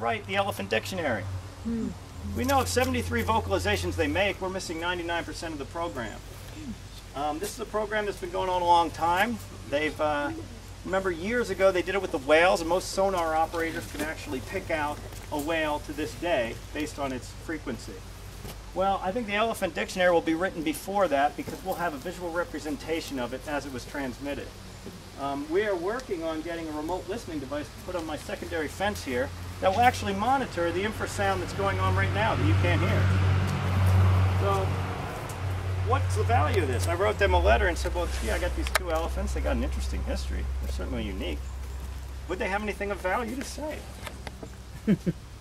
write the elephant dictionary. We know of 73 vocalizations they make. We're missing 99% of the program. This is a program that's been going on a long time. They've, remember years ago they did it with the whales, and most sonar operators can actually pick out a whale to this day based on its frequency. Well, I think the elephant dictionary will be written before that because we'll have a visual representation of it as it was transmitted. We are working on getting a remote listening device to put on my secondary fence here that will actually monitor the infrasound that's going on right now that you can't hear. So, what's the value of this? I wrote them a letter and said, well, gee, I got these two elephants. They got an interesting history. They're certainly unique. Would they have anything of value to say?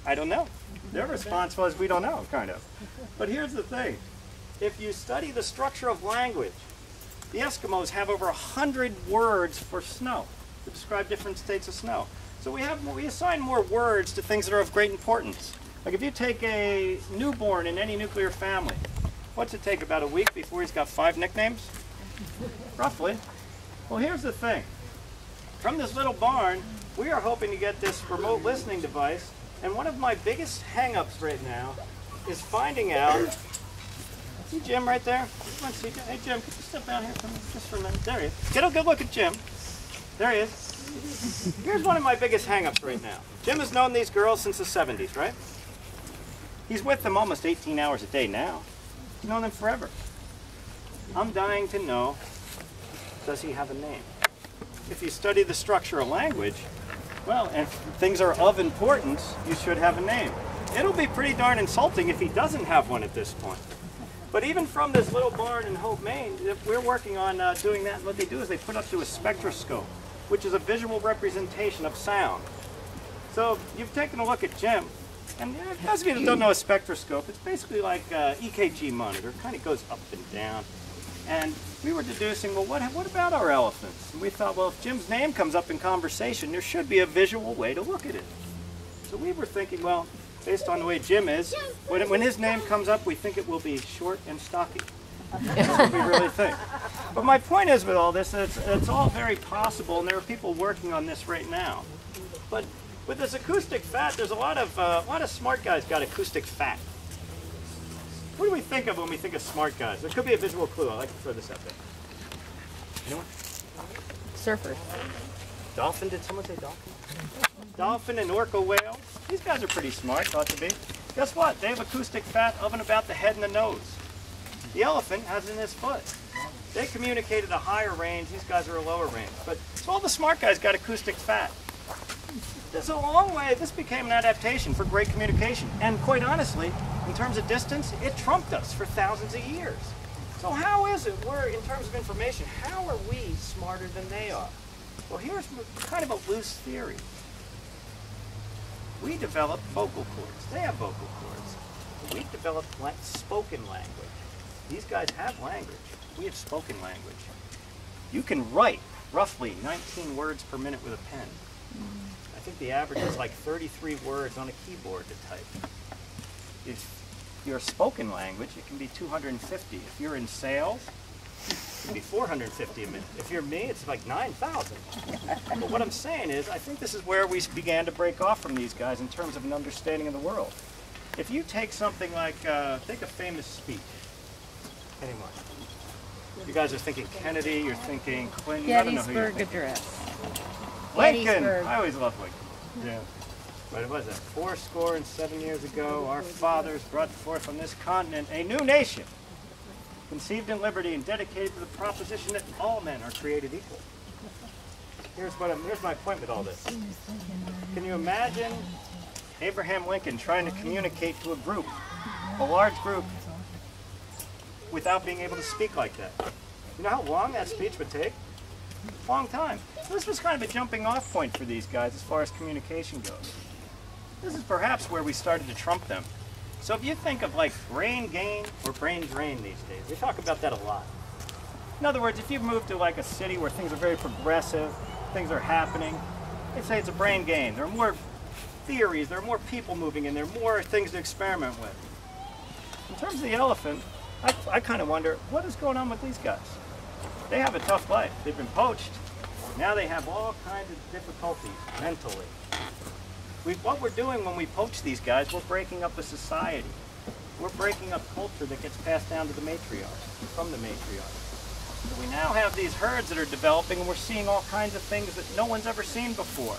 I don't know. Their response was, we don't know, kind of. But here's the thing. If you study the structure of language, the Eskimos have over 100 words for snow to describe different states of snow. So we assign more words to things that are of great importance. Like if you take a newborn in any nuclear family, what's it take, about a week before he's got 5 nicknames? Roughly. Well, here's the thing. From this little barn, we are hoping to get this remote listening device, and one of my biggest hang-ups right now is finding out. See Jim right there? Hey Jim, could you step down here just for a minute? There he is. Get a good look at Jim. There he is. Here's one of my biggest hang-ups right now. Jim has known these girls since the 70s, right? He's with them almost 18 hours a day now. He's known them forever. I'm dying to know, does he have a name? If you study the structure of language, well, and if things are of importance, you should have a name. It'll be pretty darn insulting if he doesn't have one at this point. But even from this little barn in Hope, Maine, we're working on doing that. And what they do is they put up to a spectroscope, which is a visual representation of sound. So you've taken a look at Jim, and those of you that don't know a spectroscope, it's basically like an EKG monitor. It kind of goes up and down. And we were deducing, well, what about our elephants? And we thought, well, if Jim's name comes up in conversation, there should be a visual way to look at it. So we were thinking, well, based on the way Jim is, when his name comes up, we think it will be short and stocky. That's what we really think. But my point is with all this, it's all very possible, and there are people working on this right now. But with this acoustic fat, there's a lot of smart guys got acoustic fat. What do we think of when we think of smart guys? There could be a visual clue. I'd like to throw this out there. Anyone? Surfers. Dolphin? Did someone say dolphin? Dolphin and orca whale. These guys are pretty smart, thought to be. Guess what? They have acoustic fat of and about the head and the nose. The elephant has it in his foot. They communicate at a higher range. These guys are a lower range. But so all the smart guys got acoustic fat. There's a long way. This became an adaptation for great communication. And quite honestly, in terms of distance, it trumped us for thousands of years. So how is it in terms of information, how are we smarter than they are? Well, here's kind of a loose theory. We developed vocal cords. They have vocal cords. We developed spoken language. These guys have language. We have spoken language. You can write roughly 19 words per minute with a pen. I think the average is like 33 words on a keyboard to type. If you're spoken language, it can be 250. If you're in sales, it can be 450 a minute. If you're me, it's like 9,000. But what I'm saying is, I think this is where we began to break off from these guys in terms of an understanding of the world. If you take something like, take a famous speech. Anyone? You guys are thinking Kennedy, you're thinking Clinton. Gettysburg Address. Lincoln! Gettysburg. I always loved Lincoln. Yeah. But it was 407 years ago, our fathers brought forth on this continent a new nation, conceived in liberty and dedicated to the proposition that all men are created equal. Here's my point with all this. Can you imagine Abraham Lincoln trying to communicate to a group, a large group, without being able to speak like that? You know how long that speech would take? Long time. So this was kind of a jumping off point for these guys as far as communication goes. This is perhaps where we started to trump them. So if you think of like brain gain or brain drain these days, we talk about that a lot. In other words, if you move to like a city where things are very progressive, things are happening, they say it's a brain gain. There are more theories, there are more people moving in, there are more things to experiment with. In terms of the elephant, I kind of wonder, what is going on with these guys? They have a tough life. They've been poached. Now they have all kinds of difficulties mentally. What we're doing when we poach these guys, we're breaking up a society. We're breaking up culture that gets passed down to the matriarchs, from the matriarchs. So we now have these herds that are developing, and we're seeing all kinds of things that no one's ever seen before.